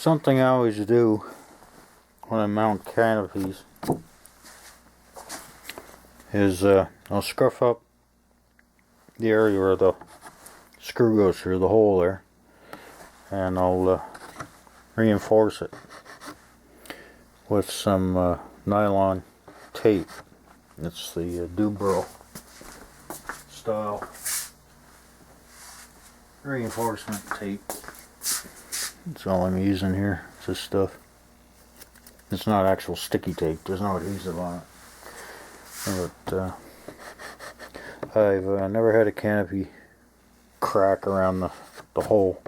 Something I always do when I mount canopies is I'll scruff up the area where the screw goes through, the hole there, and I'll reinforce it with some nylon tape. It's the CMPro style reinforcement tape. That's all I'm using here. It's this stuff. It's not actual sticky tape. There's no adhesive on it. But I've never had a canopy crack around the hole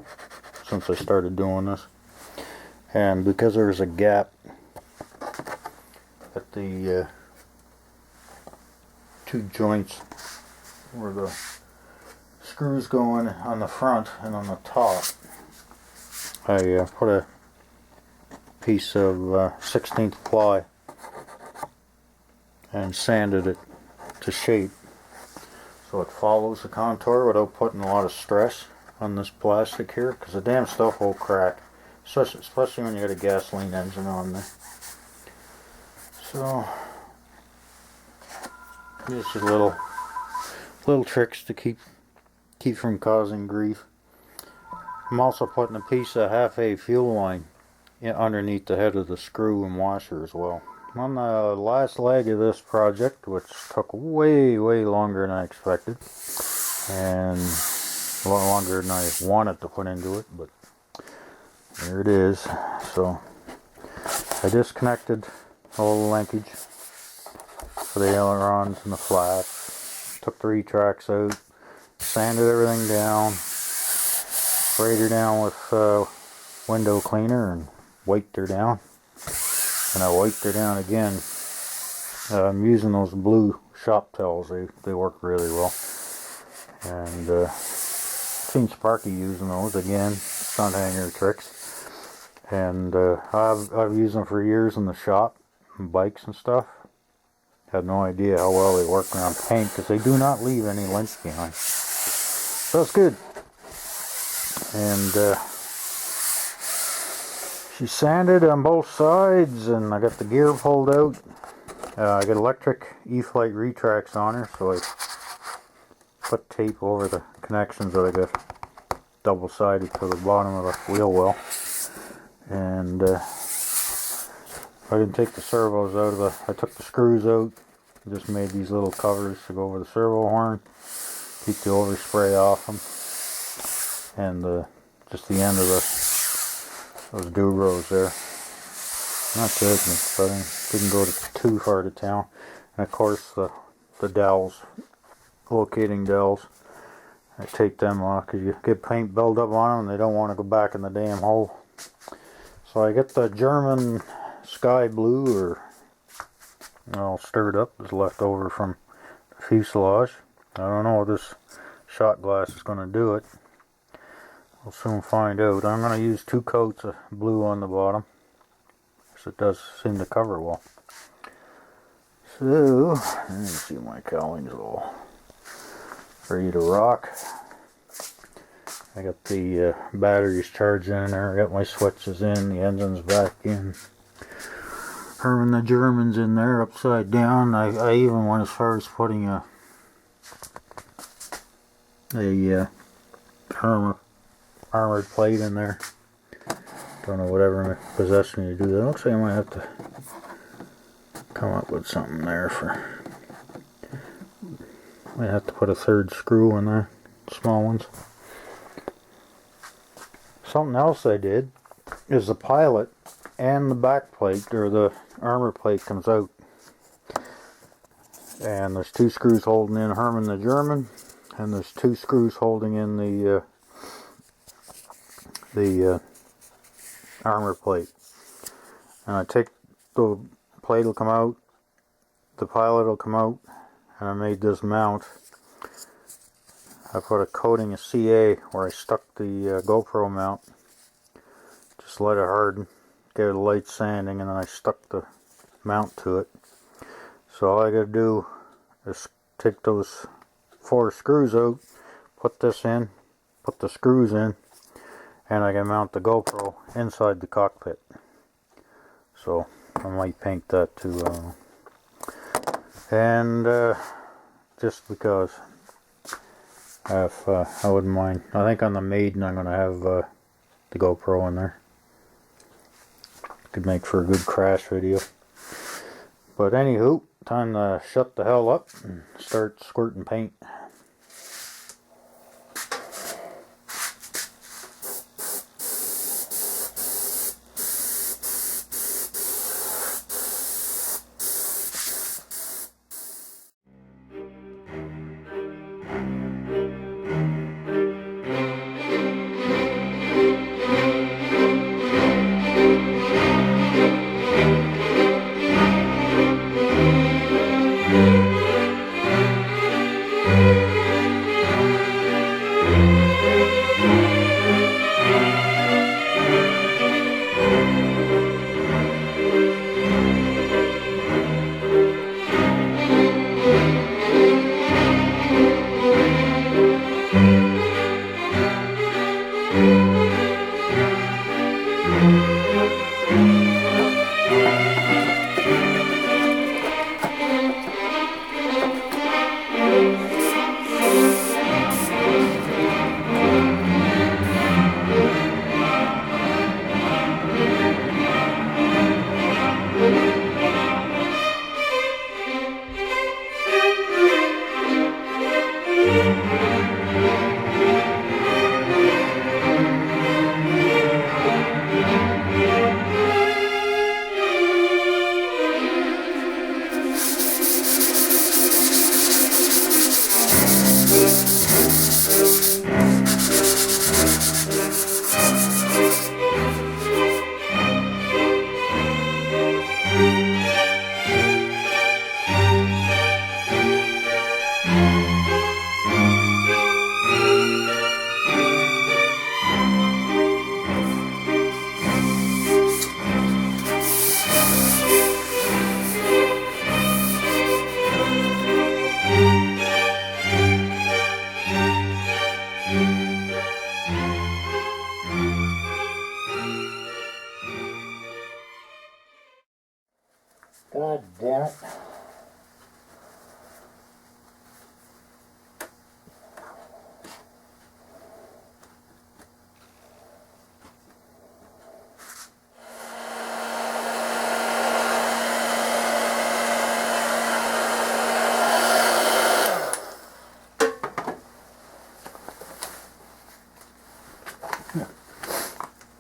since I started doing this. And because there's a gap at the two joints where the screws go in on the front and on the top, I put a piece of 16th ply and sanded it to shape so it follows the contour without putting a lot of stress on this plastic here, because the damn stuff will crack, especially when you got a gasoline engine on there. So just little tricks to keep from causing grief. I'm also putting a piece of half-A fuel line underneath the head of the screw and washer as well. On the last leg of this project, which took way longer than I expected, and a lot longer than I wanted to put into it, but there it is. So I disconnected all the linkage for the ailerons and the flaps, took the retracts out, sanded everything down, sprayed her down with window cleaner and wiped her down. And I wiped her down again. I'm using those blue shop towels. They work really well. And seen Sparky using those again, front hanger tricks. And I've used them for years in the shop, on bikes and stuff. Had no idea how well they work around paint, because they do not leave any lint behind. So it's good. And she sanded on both sides, and I got the gear pulled out. I got electric E-Flight retracts on her, so I put tape over the connections that I got double-sided to the bottom of the wheel well. And I didn't take the servos out of I took the screws out. Just made these little covers to go over the servo horn, keep the overspray off them, and just the end of those dubros there. Not taking it, but I didn't go too far to town. And of course the dowels, locating dowels, I take them off because you get paint buildup on them and they don't want to go back in the damn hole. So I get the German sky blue, or all stirred up, is left over from the fuselage. I don't know if this shot glass is going to do it. We'll soon find out. I'm going to use 2 coats of blue on the bottom, so it does seem to cover well. So, let me see, my cowling's all ready to rock. I got the batteries charged in there, I got my switches in, the engine's back in. Herman the German's in there upside down. I even went as far as putting a armored plate in there. Don't know whatever possessed me to do that. Looks like I might have to come up with something there for. Might have to put a 3rd screw in there, small ones. Something else I did is the pilot and the back plate, or the armor plate, comes out. And there's 2 screws holding in Herman the German, and there's 2 screws holding in the armor plate. And I take the plate will come out, the pilot will come out, and I made this mount. I put a coating of CA where I stuck the GoPro mount. Just let it harden, gave it a light sanding, and then I stuck the mount to it. So all I gotta do is take those 4 screws out, put this in, put the screws in, and I can mount the GoPro inside the cockpit. So I might paint that too. And just because if I wouldn't mind, I think on the Maiden I'm going to have the GoPro in there. Could make for a good crash video. But anywho, time to shut the hell up and start squirting paint. God damn it.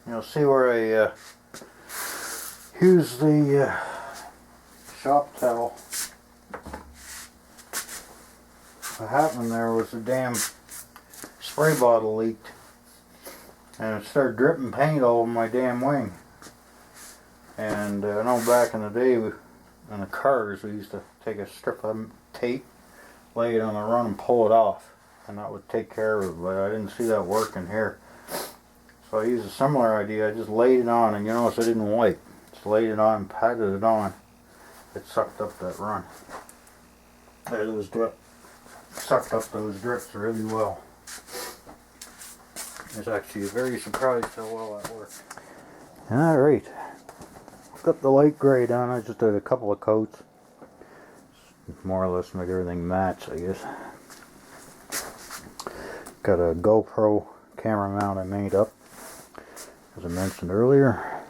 You'll see where I use the shop towel. What happened there was the damn spray bottle leaked and it started dripping paint all over my damn wing. And I know back in the day in the cars we used to take a strip of tape, lay it on the run and pull it off, and that would take care of it, but I didn't see that working here. So I used a similar idea. I just laid it on, and you notice I didn't wipe. Just laid it on, patted it on. It sucked up that run. There, those drip. Sucked up those drips really well. I was actually very surprised how well that worked. Alright. Got the light gray done. I just did a couple of coats. More or less make everything match, I guess. Got a GoPro camera mount I made up, as I mentioned earlier.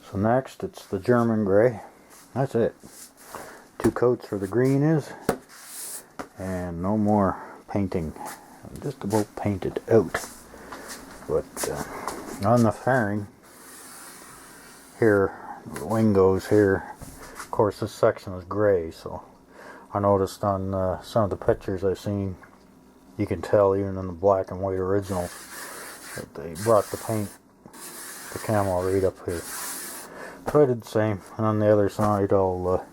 So next it's the German gray. That's it. 2 coats for the green is, and no more painting. I'm just about painted out. But on the fairing here, the wing goes here. Of course this section is gray, so I noticed on some of the pictures I've seen, you can tell even in the black and white originals that they brought the paint, the camo right up here. So I did the same, and on the other side I'll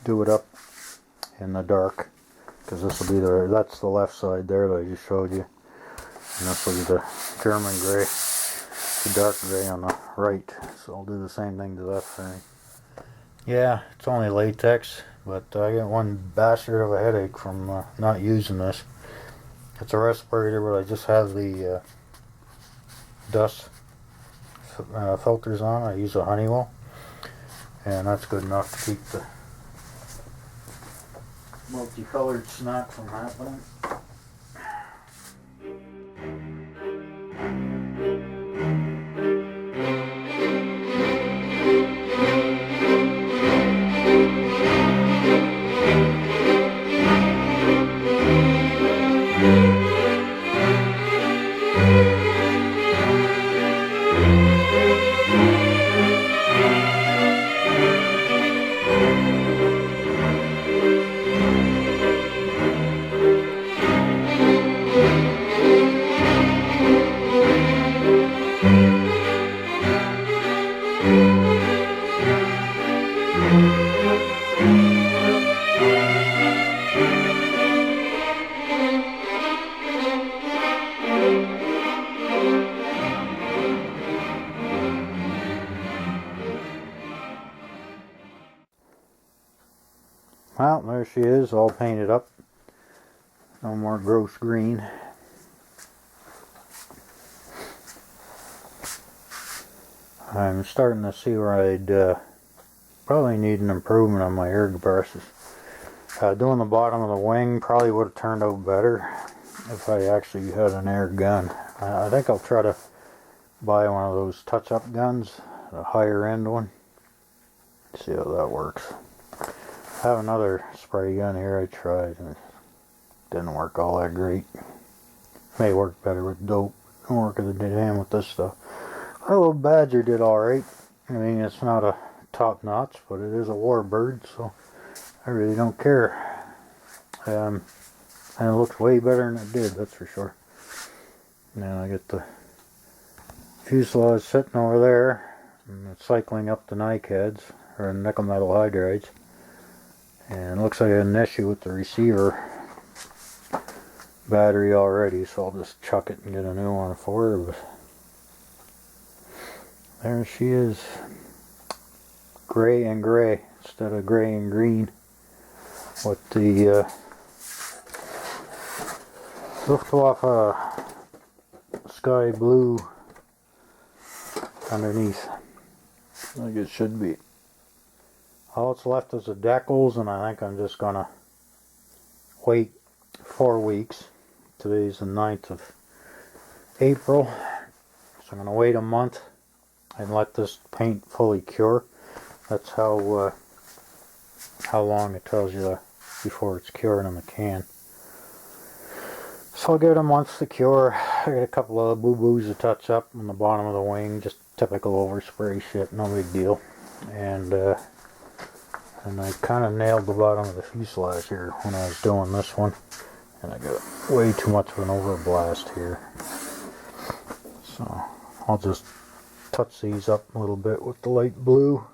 do it up in the dark, because this will be that's the left side there that I just showed you, and this will be the German gray, the dark gray on the right. So I'll do the same thing to that thing. Yeah, it's only latex, but I got one bastard of a headache from not using this. It's a respirator, but I just have the dust filters on. I use a Honeywell, and that's good enough to keep the multicolored snack from happening. Well, there she is, all painted up. No more gross green. I'm starting to see where I'd probably need an improvement on my air compresses. Doing the bottom of the wing probably would have turned out better if I actually had an air gun. I think I'll try to buy one of those touch-up guns, a higher end one. See how that works. I have another spray gun here I tried and it didn't work all that great. May work better with dope. Don't work as it did ham with this stuff. My little Badger did alright. I mean, it's not a top notch, but it is a warbird, so I really don't care. And it looks way better than it did, that's for sure. Now I get the fuselage sitting over there, and it's cycling up the NIC heads, or nickel metal hydrides. And it looks like I had an issue with the receiver battery already, so I'll just chuck it and get a new one for her. But there she is, gray and gray instead of gray and green, with the Luftwaffe sky blue underneath, like it should be. All it's left is the decals, and I think I'm just gonna wait 4 weeks. Today's the 9th of April, so I'm gonna wait a month and let this paint fully cure. That's how long it tells you before it's cured in the can. So I'll give it a month to cure. I got a couple of boo-boos to touch up on the bottom of the wing, just typical overspray shit, no big deal. And I kind of nailed the bottom of the fuselage here when I was doing this one, and I got way too much of an overblast here. So I'll just touch these up a little bit with the light blue.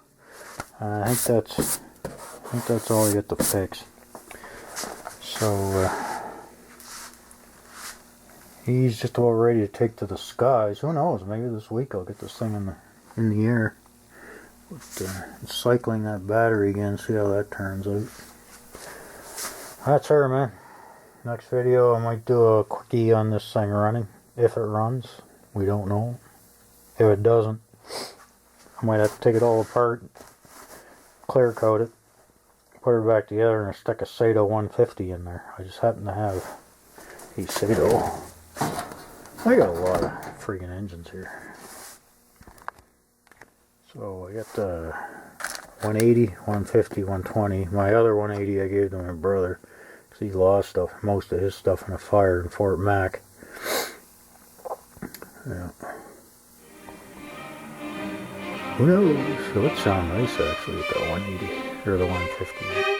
I think that's all I get to fix. So he's just about ready to take to the skies. Who knows? Maybe this week I'll get this thing in the air. But, cycling that battery again. See how that turns out. That's her, man. Next video I might do a quickie on this thing running. If it runs, we don't know. If it doesn't, I might have to take it all apart, clear coat it, put it back together, and stick a FW-190 in there. I just happen to have a FW. I got a lot of freaking engines here. So I got the 180, 150, 120. My other 180 I gave to my brother because he lost most of his stuff in a fire in Fort Mac. Yeah. Who knows? So it sounds nice actually with that 180 or the 150.